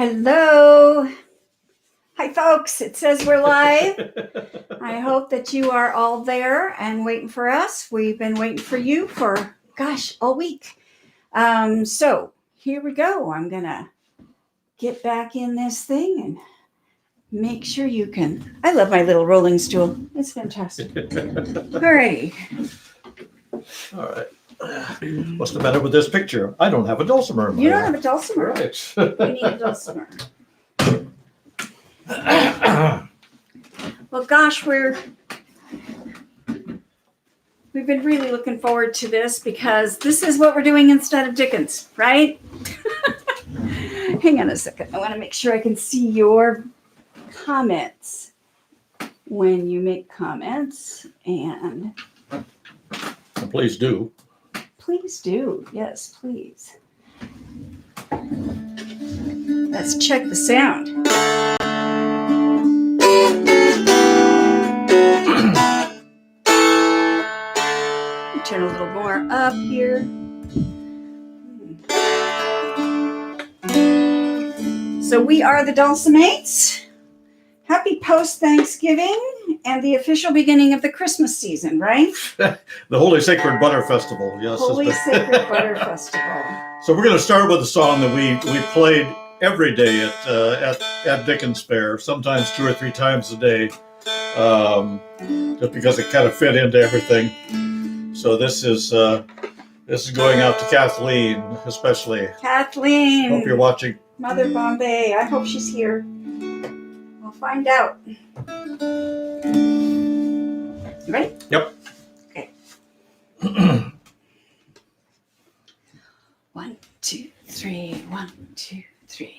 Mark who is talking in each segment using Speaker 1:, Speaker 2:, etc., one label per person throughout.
Speaker 1: Hello. Hi, folks. It says we're live. I hope that you are all there and waiting for us. We've been waiting for you for, all week. So here we go. I'm going to get back in this thing and make sure you can. I love my little rolling stool. It's fantastic. Alrighty.
Speaker 2: All right. What's the matter with this picture? I don't have a dulcimer in my
Speaker 1: You don't have a dulcimer.
Speaker 2: Right.
Speaker 1: We need a dulcimer. Well, gosh, we've been really looking forward to this because this is what we're doing instead of Dickens, right? Hang on a second. I want to make sure I can see your comments when you make comments, and
Speaker 2: Please do.
Speaker 1: please do. Yes, please. Let's check the sound. Turn a little more up here. So we are the Dulcimates. Happy post-Thanksgiving and the official beginning of the Christmas season, right?
Speaker 2: The Holy Sacred Butter Festival. Yes.
Speaker 1: Holy Sacred Butter Festival.
Speaker 2: So we're going to start with a song that we played every day at Dickens Fair, sometimes 2 or 3 times a day, just because it kind of fit into everything. So this is going out to Kathleen, especially.
Speaker 1: Kathleen.
Speaker 2: Hope you're watching.
Speaker 1: Mother Bombay. I hope she's here. We'll find out. You ready?
Speaker 2: Yep.
Speaker 1: Okay. 1, 2, 3. 1, 2, 3.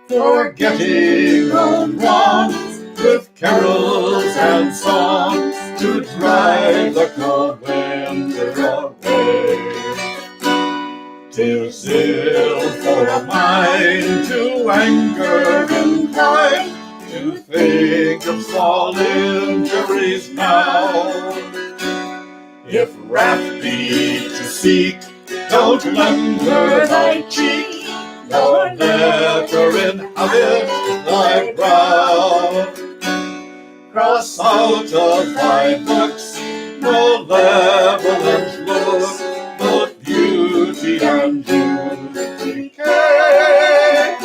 Speaker 2: Forgetting old wrongs with carols and songs to drive the cold winter away. 'Tis ill for a mind to anger and cry, to think of small injuries now. If wrath be to seek, don't lender thy cheek, nor never inhabit thy brow. Cross out of thy books malevolent look, both beauty and youth decay,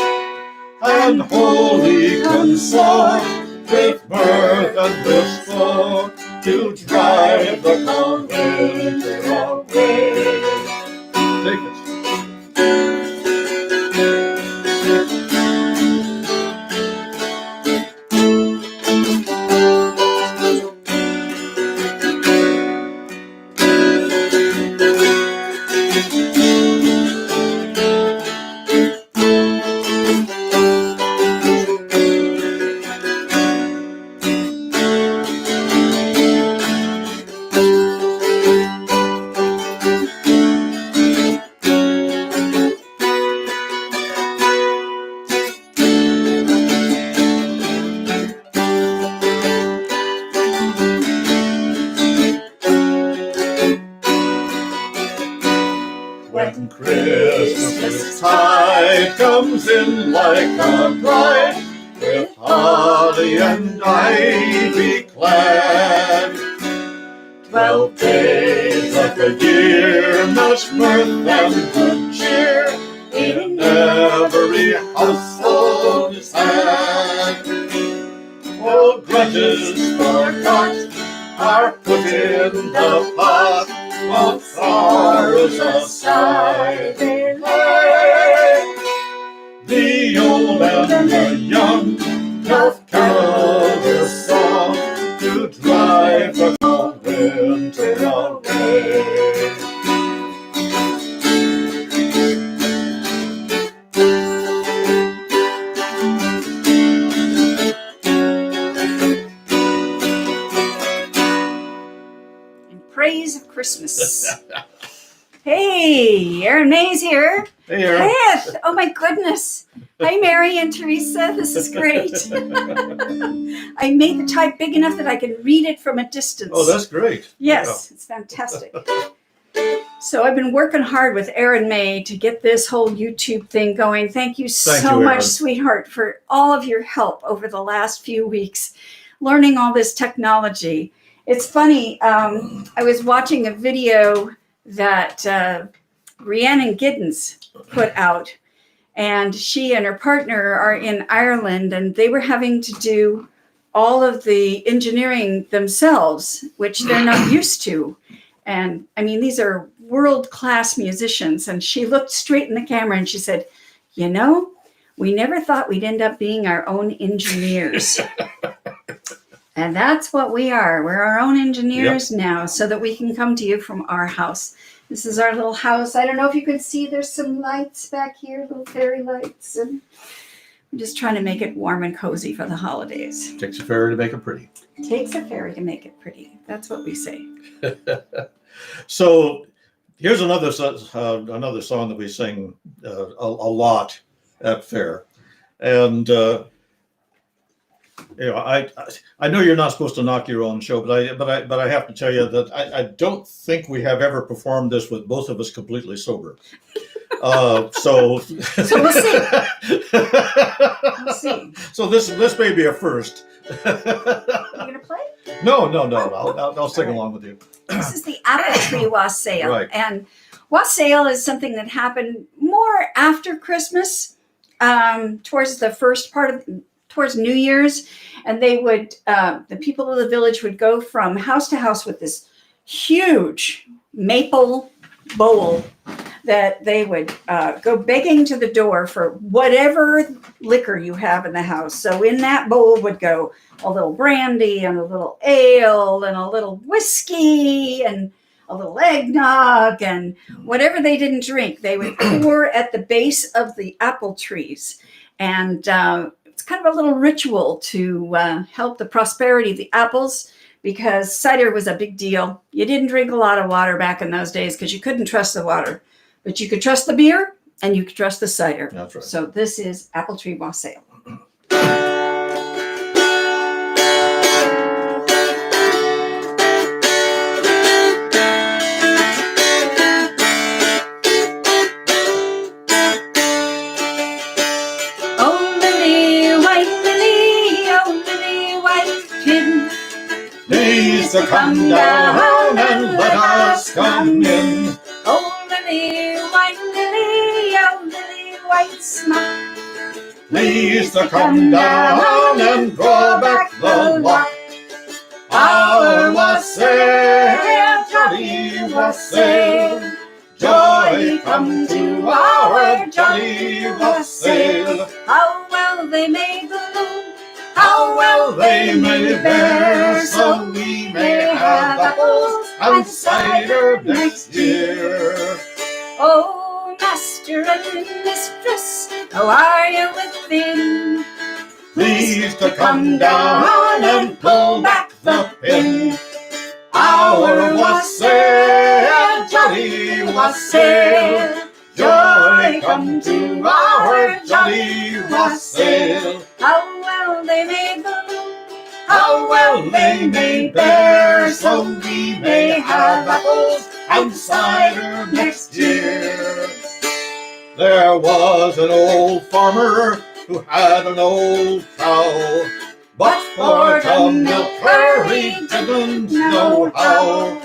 Speaker 2: and wholly consort with mirth and misfortune to drive the cold winter away. Take it. When Christmas tide comes in like a bride, with holly and ivy clad. 12 days of the year, much mirth and good cheer in every household is had. All grudges forgot are put in the pot, all sorrows aside they lay. The old and the young doth carol this song to drive the cold winter away.
Speaker 1: Praise of Christmas. Hey, Erin May's here.
Speaker 2: Hey, Erin.
Speaker 1: Beth, oh my goodness. Hi, Mary and Teresa. This is great. I made the type big enough that I can read it from a distance.
Speaker 2: Oh, that's great.
Speaker 1: Yes, it's fantastic. So I've been working hard with Erin May to get this whole YouTube thing going. Thank you so much,
Speaker 2: Erin.
Speaker 1: sweetheart, for all of your help over the last few weeks, learning all this technology. It's funny, I was watching a video that Rhiannon Giddens put out, and she and her partner are in Ireland, and they were having to do all of the engineering themselves, which they're not used to. And I mean, these are world-class musicians. And she looked straight in the camera and she said, you know, we never thought we'd end up being our own engineers. And that's what we are. We're our own engineers now, so that we can come to you from our house. This is our little house. I don't know if you can see, there's some lights back here, little fairy lights. And I'm just trying to make it warm and cozy for the holidays.
Speaker 2: Takes a fairy to make it pretty.
Speaker 1: Takes a fairy to make it pretty. That's what we say.
Speaker 2: So here's another song that we sing a lot at fair. And you know, I know you're not supposed to knock your own show, but I have to tell you that I don't think we have ever performed this with both of us completely sober. So we'll
Speaker 1: see. We'll see.
Speaker 2: So this may be a first.
Speaker 1: Are you gonna play?
Speaker 2: No. I'll sing along with you.
Speaker 1: This is the apple tree wassail,
Speaker 2: Right.
Speaker 1: And wassail is something that happened more after Christmas, towards the first part of. Towards New Year's, and they would, the people of the village would go from house to house with this huge maple bowl that they would go begging to the door for whatever liquor you have in the house. So in that bowl would go a little brandy and a little ale and a little whiskey and a little eggnog, and whatever they didn't drink, they would pour at the base of the apple trees. And it's kind of a little ritual to help the prosperity of the apples, because cider was a big deal. You didn't drink a lot of water back in those days because you couldn't trust the water, but you could trust the beer and you could trust the cider.
Speaker 2: That's right.
Speaker 1: So this is apple tree wassail.
Speaker 2: So come down and let us come in.
Speaker 1: Oh, lily, oh, lily, white smock.
Speaker 2: Please to come down and draw back the lock. Our wassail, jolly wassail. Joy come to our jolly wassail.
Speaker 1: How well they may bloom,
Speaker 2: How well they may bear, so we may have apples and cider next year.
Speaker 1: Oh, master and mistress, how are you within?
Speaker 2: Please to come down and pull back the pin. Our wassail, jolly wassail. Joy come to our jolly wassail.
Speaker 1: How well they may bloom,
Speaker 2: How well they may bear, so we may have apples and cider next year. There was an old farmer who had an old cow, but for to milk her he didn't know how.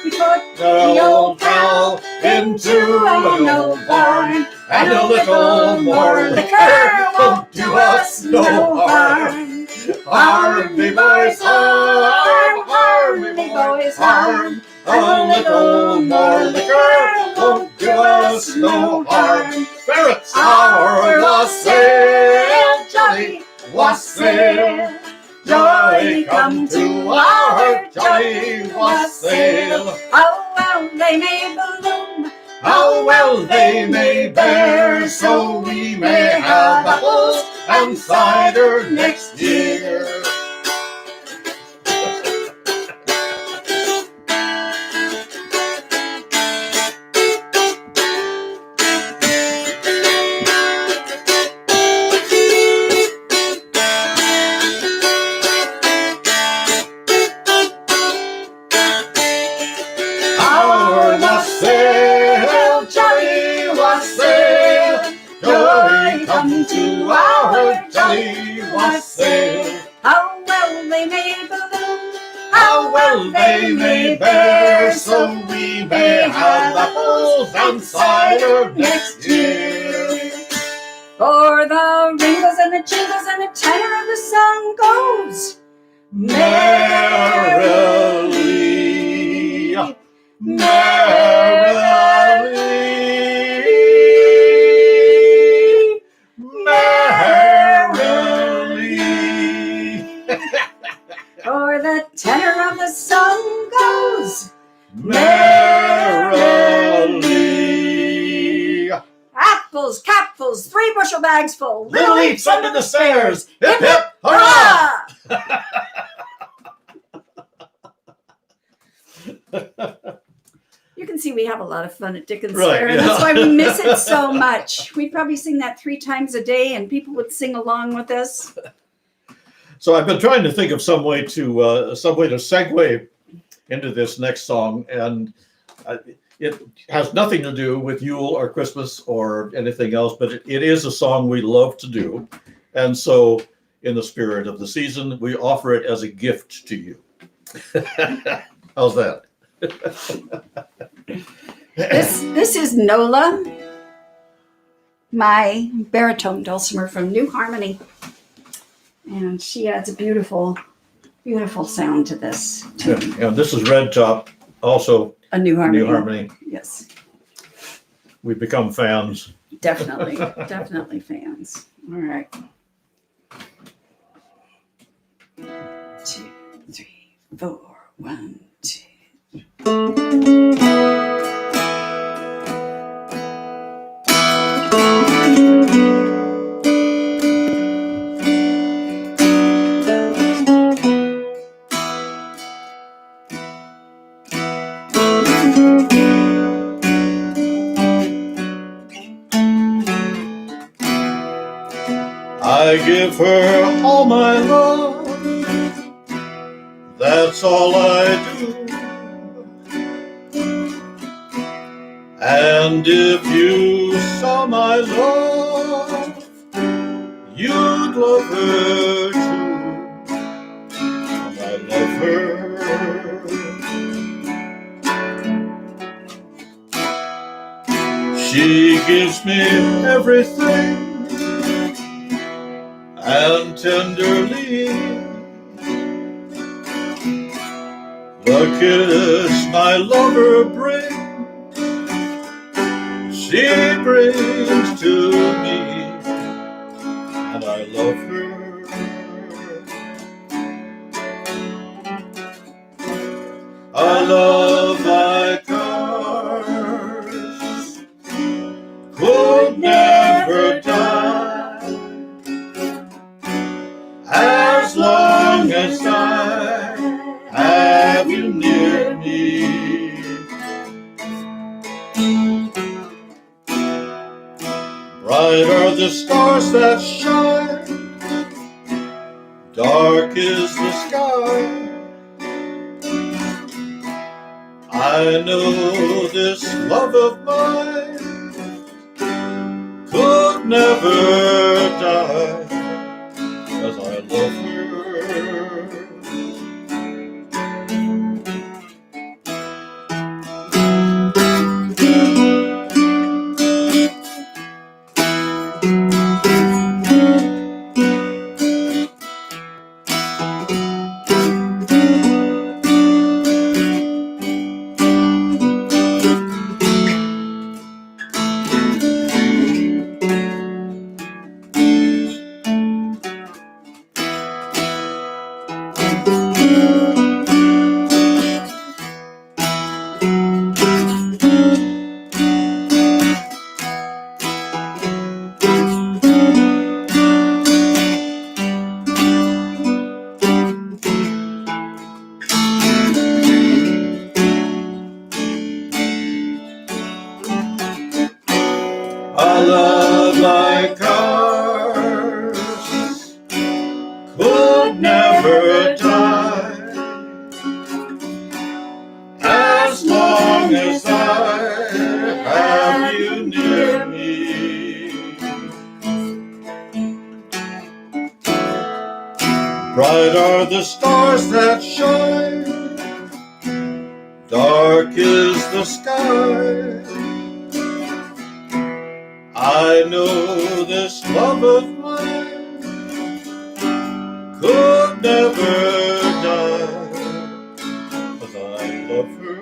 Speaker 1: We put
Speaker 2: The old cow into an old barn, and a little more liquor won't do us no harm. Harm me, boys, harm, harm me, boys, harm. A little more liquor won't do us no harm. Ferrets, our wassail, jolly wassail. Joy come to our jolly wassail. How well they may balloon, how well they may bear, so we may have apples and cider next year. Our wassail, jolly wassail, joy come to our jolly wassail. How well they may balloon, how well they may bear, so we may have apples and cider next year. For the ringles and the jingles and the tenor of the song goes merrily, merrily, merrily. For the tenor of the song goes merrily. Apples, capfuls, 3 bushel bags full, little heaps under the stairs. Hip, hip, hurrah! You can see we have a lot of fun at Dickens Fair, and that's why we miss it so much. We'd probably sing that 3 times a day, and people would sing along with us. So I've been trying to think of some way to segue into this next song, and it has nothing to do with Yule or Christmas or anything else, but it is a song we love to do, and so in the spirit of the season, we offer it as a gift to you. How's that? This is Nola, my baritone dulcimer from New Harmony, and she adds a beautiful, beautiful sound to this tune. And this is Red Top, also a New Harmony. New Harmony. Yes, we've become fans. Definitely, definitely fans. All right. 2, 3, 4. 1, 2. I give her all my love, that's all I do. And if you saw my love, you'd love her too. And I love her. She gives me everything, and tenderly the kiss my lover brings, she brings to me, and I love her. I love my cars, could never die, as long as I have you near me. Bright are the stars that shine, dark is the sky. I know this love of mine never die, as I love her. A love like ours could never die, as long as I have you near me. Bright are the stars that shine, dark is the sky. I know this love of mine could never die, 'cause I love her.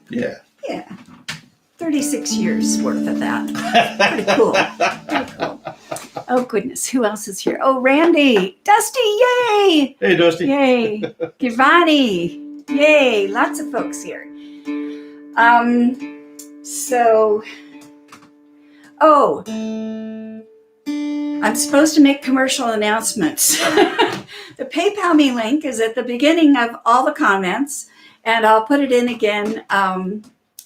Speaker 2: Yeah.
Speaker 1: Yeah. 36 years worth of that. Pretty cool. Pretty cool. Oh, goodness. Who else is here? Oh, Randy. Dusty. Yay.
Speaker 2: Hey, Dusty.
Speaker 1: Yay. Giovanni. Yay. Lots of folks here. I'm supposed to make commercial announcements. The PayPal me link is at the beginning of all the comments, and I'll put it in again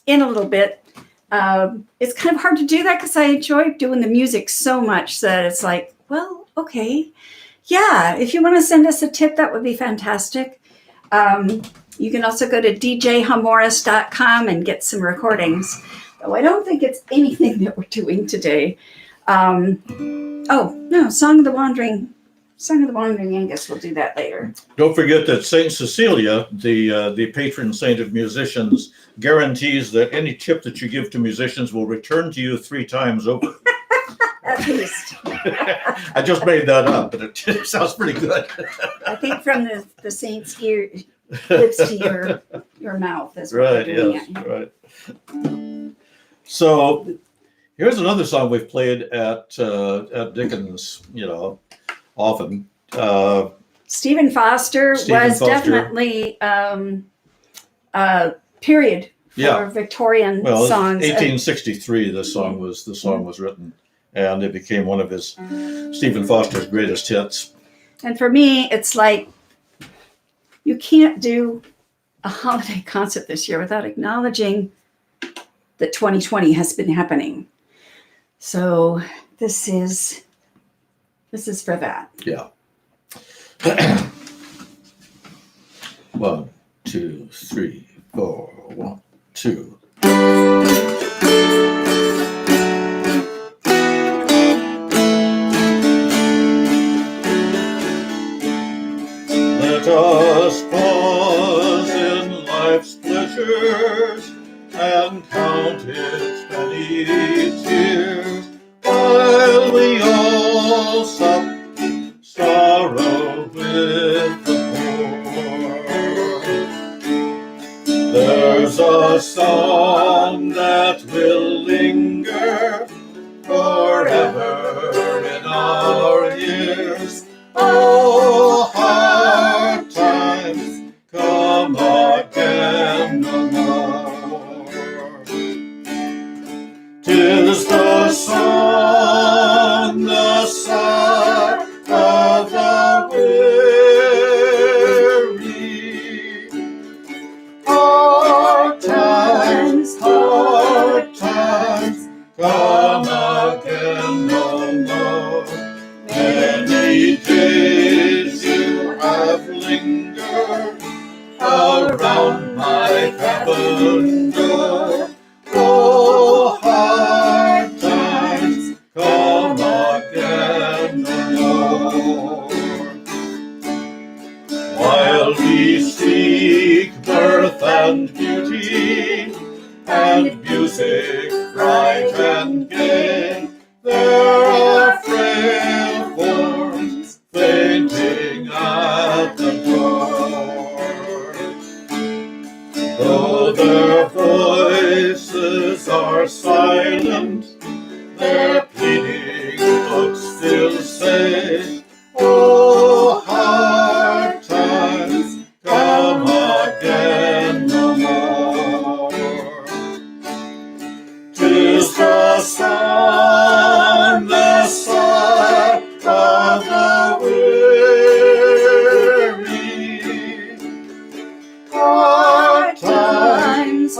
Speaker 1: in a little bit. It's kind of hard to do that because I enjoy doing the music so much that it's like, well, okay. Yeah, if you want to send us a tip, that would be fantastic. You can also go to djhamoris.com and get some recordings. Though I don't think it's anything that we're doing today. Song of the Wandering Angus. We'll do that later.
Speaker 2: Don't forget that Saint Cecilia, the patron saint of musicians, guarantees that any tip that you give to musicians will return to you 3 times over.
Speaker 1: At least.
Speaker 2: I just made that up, but it sounds pretty good.
Speaker 1: I think from the saint's ear, lips to your mouth is what
Speaker 2: Right,
Speaker 1: we're doing.
Speaker 2: yes, right. So here's another song we've played at Dickens, often.
Speaker 1: Stephen Foster was definitely period for Victorian songs.
Speaker 2: 1863 the song was written, and it became one of his Stephen Foster's greatest hits.
Speaker 1: And for me, it's like you can't do a holiday concert this year without acknowledging that 2020 has been happening. So this is for that.
Speaker 2: Yeah. 1, 2, 3, 4. 1, 2. Let us pause in life's pleasures and count its many tears, while we all sup sorrow with the poor. There's a song that will linger forever in our ears. Oh, hard times come again no more. 'Tis the song, the sigh of the weary, around my cabin door. Oh, hard times come again no more. While we seek mirth and beauty, and music bright and gay, there are frail forms fainting at the door. Though their voices are silent, their pleading looks still say, oh, hard times come again no more. 'Tis the sun, the sigh of the weary. Hard times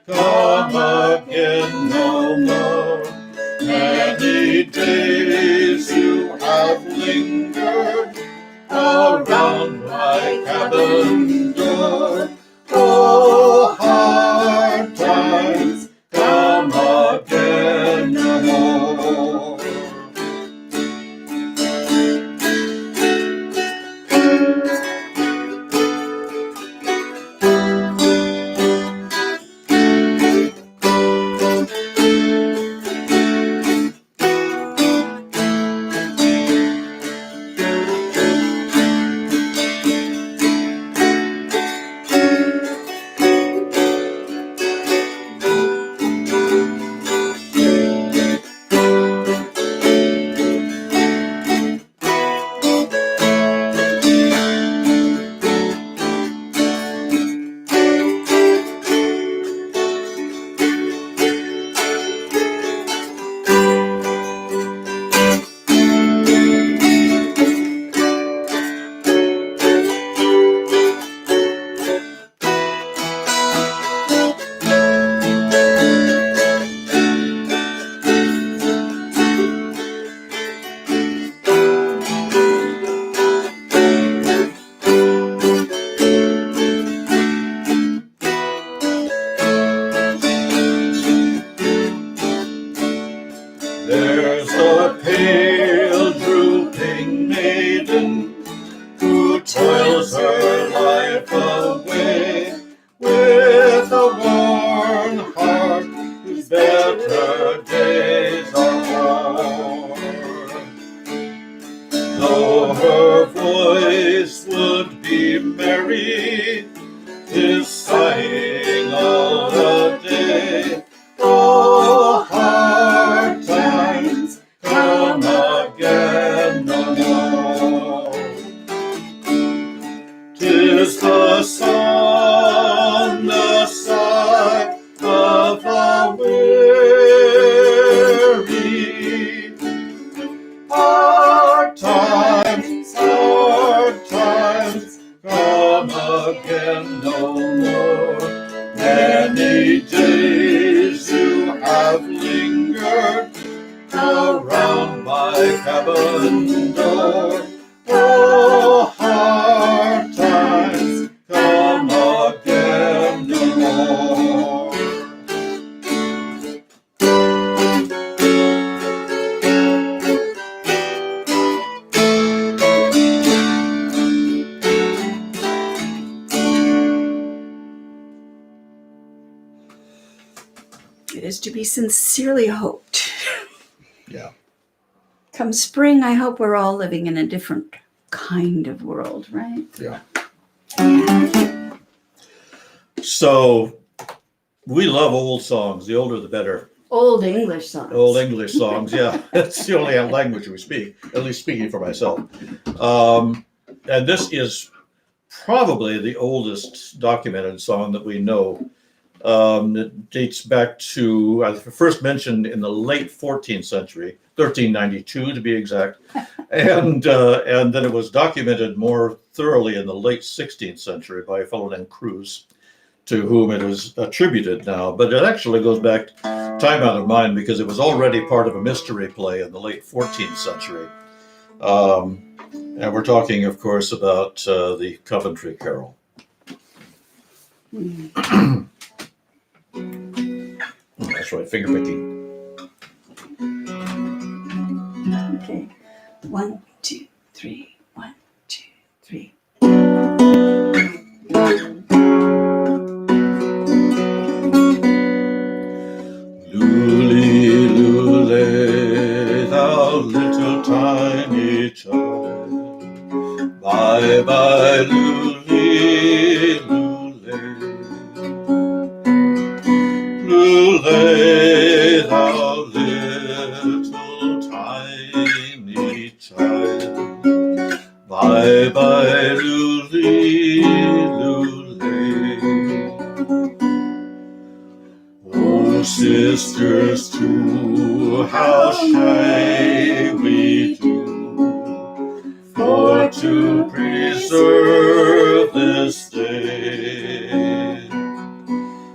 Speaker 2: come again no more. Many days you have lingered around my cabin door. Oh, hard times come again no more. There's a pale drooping maiden who toils her life away with a worn heart whose better days are o'er. Though her voice would be merry, is sighing all the day. Oh, hard times come again no more. 'Tis the sun, the sigh of the weary. Hard times come again no more. Many days you have lingered around my cabin door. Oh, hard times come again no more.
Speaker 1: It is to be sincerely hoped.
Speaker 2: Yeah.
Speaker 1: Come spring, I hope we're all living in a different kind of world, right?
Speaker 2: Yeah. So we love old songs. The older, the better.
Speaker 1: Old English songs.
Speaker 2: Old English songs, yeah. That's the only language we speak, at least speaking for myself. And this is probably the oldest documented song that we know. It dates back to, first mentioned in the late 14th century, 1392 to be exact. And then it was documented more thoroughly in the late 16th century by a fellow named Cruz, to whom it is attributed now. But it actually goes back time out of mind because it was already part of a mystery play in the late 14th century. And we're talking, of course, about the Coventry Carol. That's right, finger picking.
Speaker 1: Okay. 1, 2, 3. 1, 2, 3.
Speaker 2: Lule, lule, thou little tiny child. Bye bye, lule, lule. Lule, thou little tiny child. Bye bye, lule, lule. Oh, sisters too, how shy we do for to preserve this day.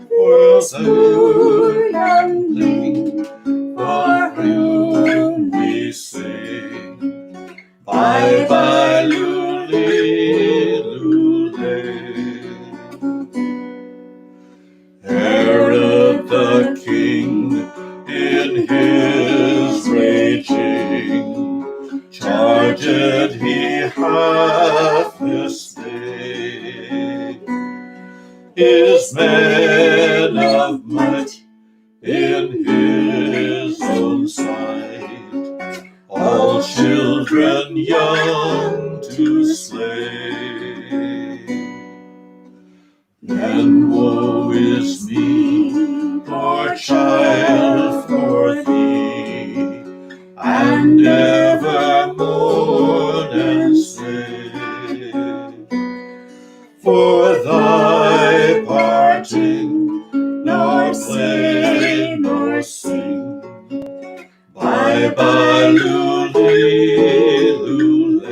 Speaker 2: For the youngling for whom we sing, bye bye, lule, lule. Herod the king in his raging charged he hath this day his men of might in his own sight, all children young to slay. And woe is me, poor child, for thee, and ever mourn and say, for thy parting, nor play nor sing. Bye bye, lule, lule.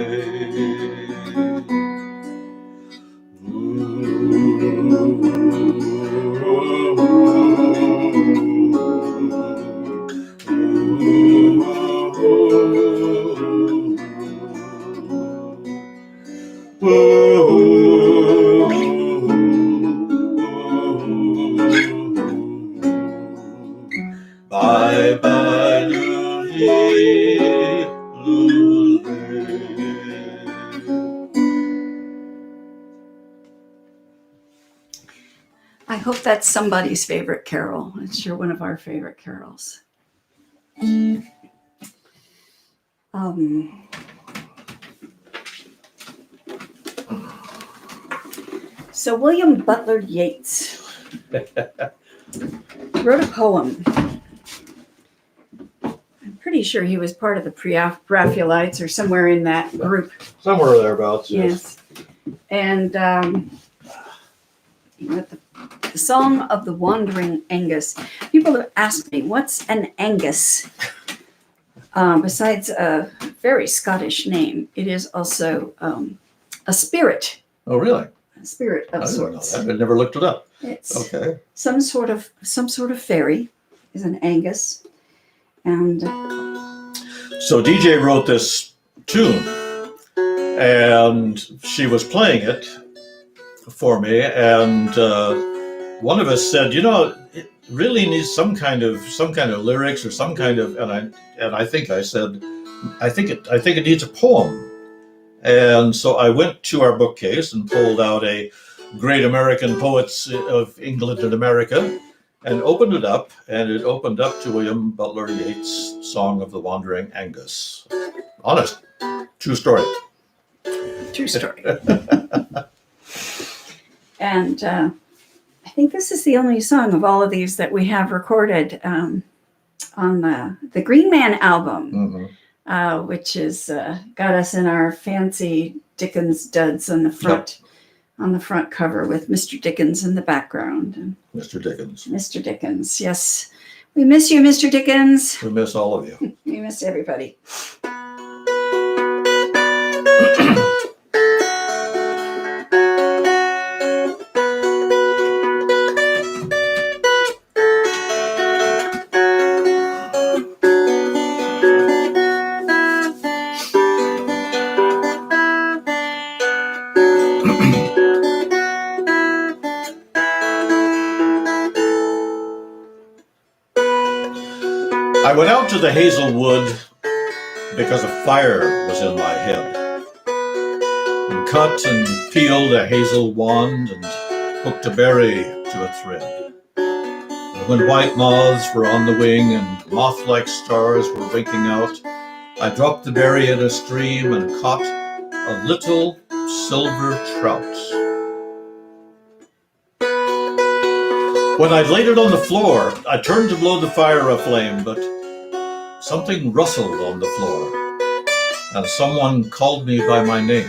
Speaker 2: Bye bye, lule, lule.
Speaker 1: I hope that's somebody's favorite carol. It's sure one of our favorite carols. So William Butler Yeats wrote a poem. I'm pretty sure he was part of the Pre-Raphaelites or somewhere in that group.
Speaker 2: Somewhere thereabouts,
Speaker 1: Yes. And he wrote the Song of the Wandering Angus. People have asked me, what's an Angus? Besides a very Scottish name, it is also a spirit.
Speaker 2: Oh, really?
Speaker 1: A spirit of
Speaker 2: I didn't know
Speaker 1: sorts.
Speaker 2: that. I never looked it up.
Speaker 1: It's
Speaker 2: Okay.
Speaker 1: some sort of fairy is an Angus. And
Speaker 2: So DJ wrote this tune, and she was playing it for me, and one of us said, it really needs some kind of lyrics or some kind of, and I think I said, I think it needs a poem. And so I went to our bookcase and pulled out a Great American Poets of England and America and opened it up, and it opened up to William Butler Yeats' Song of the Wandering Angus. Honest, true story.
Speaker 1: true story. And I think this is the only song of all of these that we have recorded on the Green Man album, which is got us in our fancy Dickens duds on the front. Yep. On the front cover with Mr. Dickens in the background. And
Speaker 2: Mr. Dickens.
Speaker 1: Mr. Dickens, yes. We miss you, Mr. Dickens.
Speaker 2: We miss all of you.
Speaker 1: We miss everybody.
Speaker 2: I went out to the hazel wood because a fire was in my head, and cut and peeled a hazel wand and hooked a berry to a thread. And when white moths were on the wing and moth-like stars were winking out, I dropped the berry in a stream and caught a little silver trout. When I'd laid it on the floor, I turned to blow the fire aflame, but something rustled on the floor, and someone called me by my name.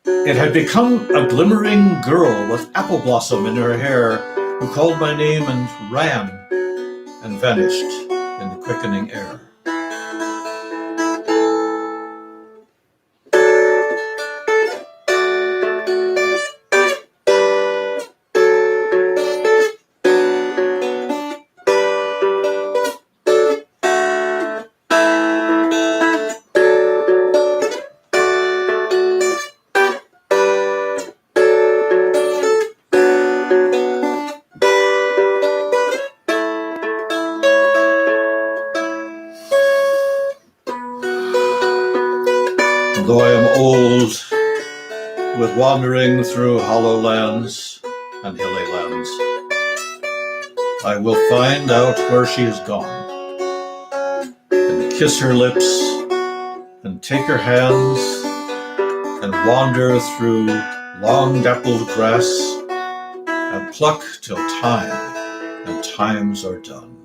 Speaker 2: It had become a glimmering girl with apple blossom in her hair, who called my name and ran and vanished in the quickening air. Though I am old, with wandering through hollow lands and hilly lands, I will find out where she is gone, and kiss her lips, and take her hands, and wander through long dappled grass, and pluck till time and times are done.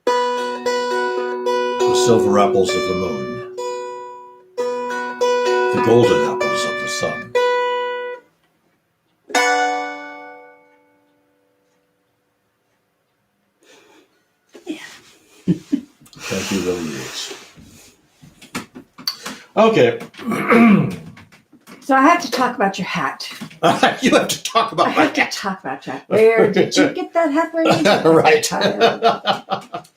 Speaker 2: The silver apples of the moon, the golden apples of the sun. Thank you, Willie Yates. Okay.
Speaker 1: So I have to talk about your hat.
Speaker 2: You have to talk about
Speaker 1: I have to talk about your hat. Where did you get that hat? Where did you get that
Speaker 2: Right.
Speaker 1: hat?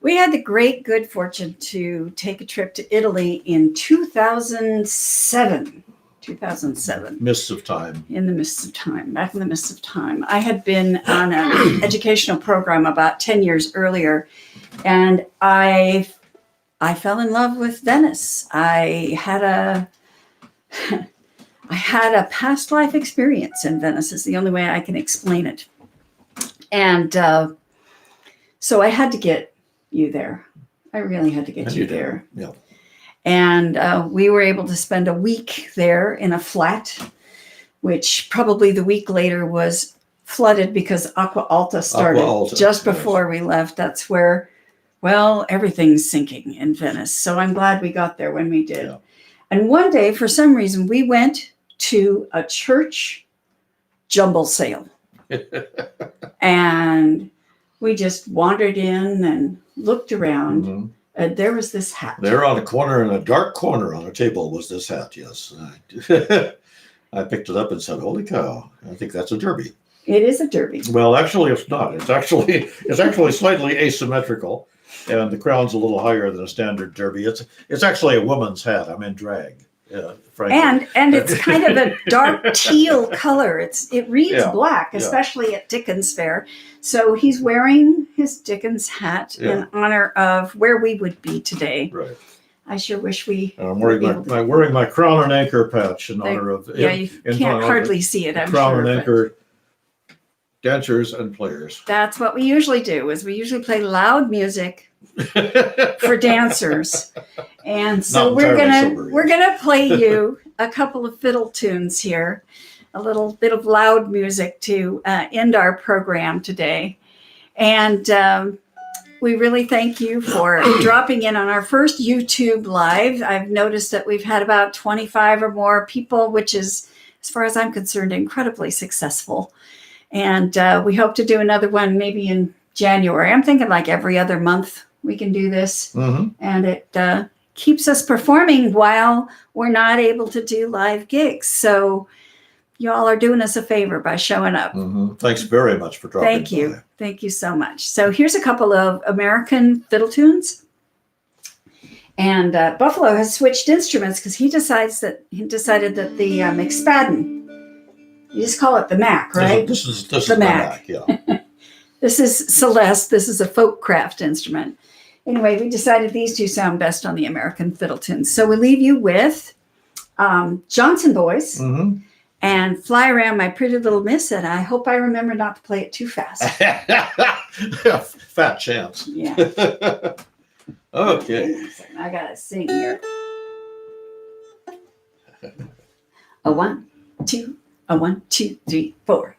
Speaker 1: We had the great good fortune to take a trip to Italy in 2007. 2007.
Speaker 2: Mists of time.
Speaker 1: In the mists of time, back in the mists of time. I had been on an educational program about 10 years earlier, and I fell in love with Venice. I had a past life experience in Venice, is the only way I can explain it. And so I had to get you there. I really had to get you there.
Speaker 2: Yeah.
Speaker 1: And we were able to spend a week there in a flat, which probably the week later was flooded because Acqua Alta started just before we left. That's where, well, everything's sinking in Venice. So I'm glad we got there when we did. Yeah. And one day, for some reason, we went to a church jumble sale. And we just wandered in and looked around. Mm-hmm. And there was this hat.
Speaker 2: There on a corner, in a dark corner on a table, was this hat, yes. I picked it up and said, holy cow, I think that's a derby.
Speaker 1: It is a derby.
Speaker 2: Well, actually, it's not. It's actually slightly asymmetrical, and the crown's a little higher than a standard derby. It's actually a woman's hat. I'm in drag. Frankly.
Speaker 1: And it's kind of a dark teal color. It reads black, especially at Dickens Fair. So he's wearing his Dickens hat in honor of where we would be today. Right. I sure wish we.
Speaker 2: I'm wearing my crown and anchor patch in honor of.
Speaker 1: You can't hardly see it. I'm
Speaker 2: crown and anchor dancers and players.
Speaker 1: That's what we usually do. Is we usually play loud music for dancers. And so we're gonna play you a couple of fiddle tunes here, a little bit of loud music to end our program today. And we really thank you for dropping in on our first YouTube Live. I've noticed that we've had about 25 or more people, which is, as far as I'm concerned, incredibly successful. And we hope to do another one maybe in January. I'm thinking like every other month we can do this. Mm-hmm. And it keeps us performing while we're not able to do live gigs. So you all are doing us a favor by showing up.
Speaker 2: Mm-hmm. Thanks very much for dropping
Speaker 1: Thank you. By. Thank you so much. So here's a couple of American fiddle tunes. And Buffalo has switched instruments because he decided that the McSpadden, you just call it the Mac, right?
Speaker 2: This is the Mac, yeah.
Speaker 1: This is Celeste. This is a folk craft instrument. Anyway, we decided these two sound best on the American fiddletons. So we leave you with Johnson Boys and Fly Around My Pretty Little Miss. And I hope I remember not to play it too fast.
Speaker 2: Fat chance.
Speaker 1: Yeah.
Speaker 2: Okay.
Speaker 1: I got to sing here. A 1, 2, a 1, 2, 3, 4.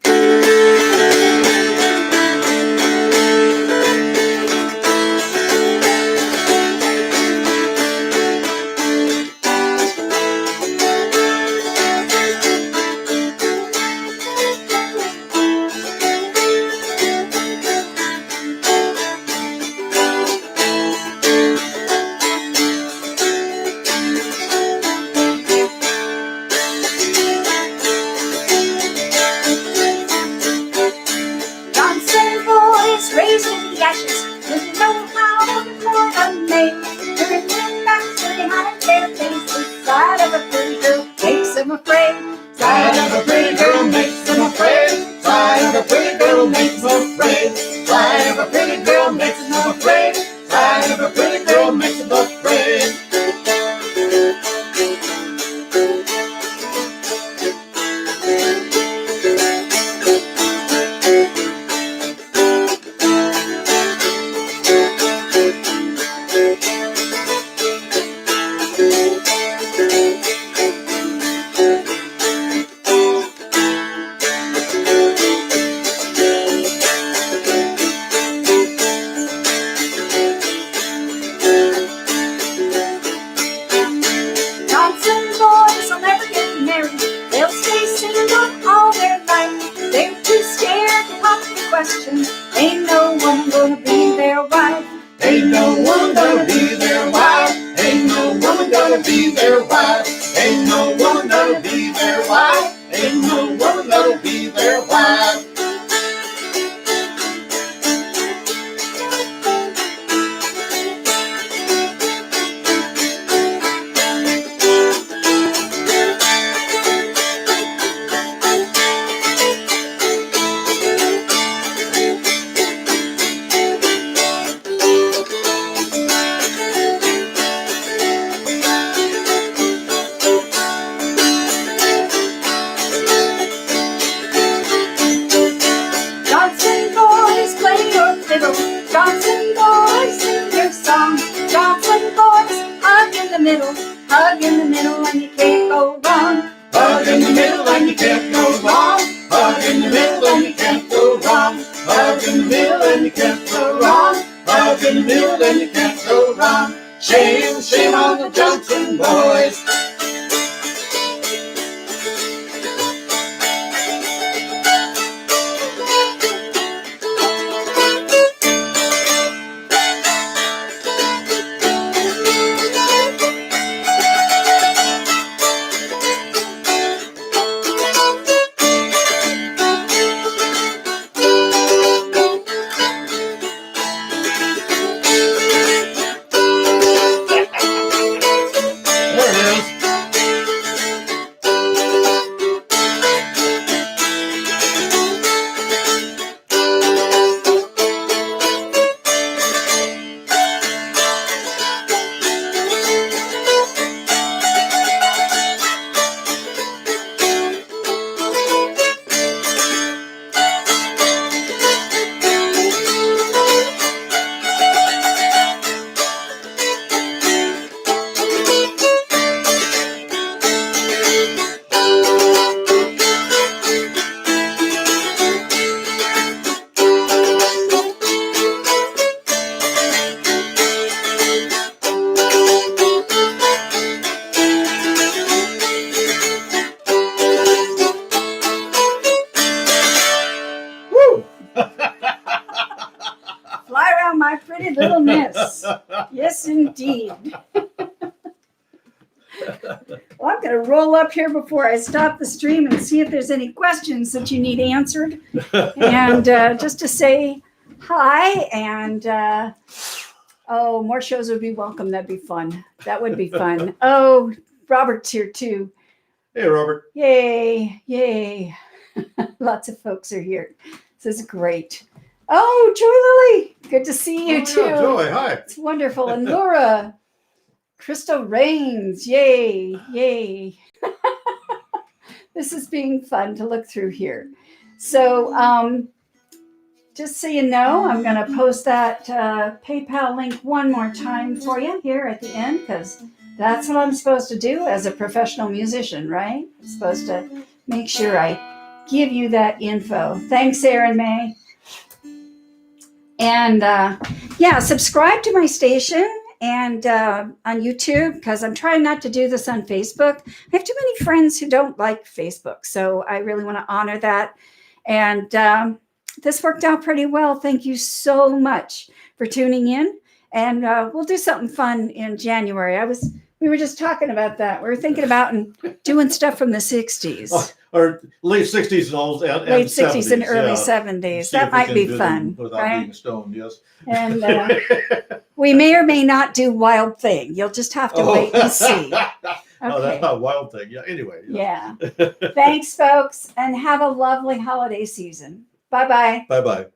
Speaker 1: Indeed. Well, I'm going to roll up here before I stop the stream and see if there's any questions that you need answered. And just to say hi and more shows would be welcome. That'd be fun. That would be fun. Oh, Robert's here too.
Speaker 2: Hey, Robert.
Speaker 1: Yay. Yay. Lots of folks are here. This is great. Oh, Joy Lily, good to see you too.
Speaker 2: Yeah, Joy, hi.
Speaker 1: It's wonderful. And Laura, Crystal Rains, yay, yay. This is being fun to look through here. So, just so you know, I'm going to post that PayPal link one more time for you here at the end, because that's what I'm supposed to do as a professional musician, right? I'm supposed to make sure I give you that info. Thanks, Erin May. And yeah, subscribe to my station and on YouTube, because I'm trying not to do this on Facebook. I have too many friends who don't like Facebook, so I really want to honor that. And this worked out pretty well. Thank you so much for tuning in. And we'll do something fun in January. We were just talking about that. We were thinking about doing stuff from the 60s.
Speaker 2: Or late 60s and
Speaker 1: Late 60s and
Speaker 2: 70s,
Speaker 1: early
Speaker 2: yeah.
Speaker 1: 70s.
Speaker 2: See
Speaker 1: That
Speaker 2: if we
Speaker 1: might
Speaker 2: can
Speaker 1: be
Speaker 2: do
Speaker 1: fun,
Speaker 2: them without
Speaker 1: right?
Speaker 2: being stoned, yes.
Speaker 1: And we may or may not do Wild Thing. You'll just have to wait and see.
Speaker 2: Oh,
Speaker 1: Okay.
Speaker 2: that's not a wild thing. Yeah, anyway.
Speaker 1: Yeah. Thanks, folks, and have a lovely holiday season. Bye-bye.
Speaker 2: Bye-bye.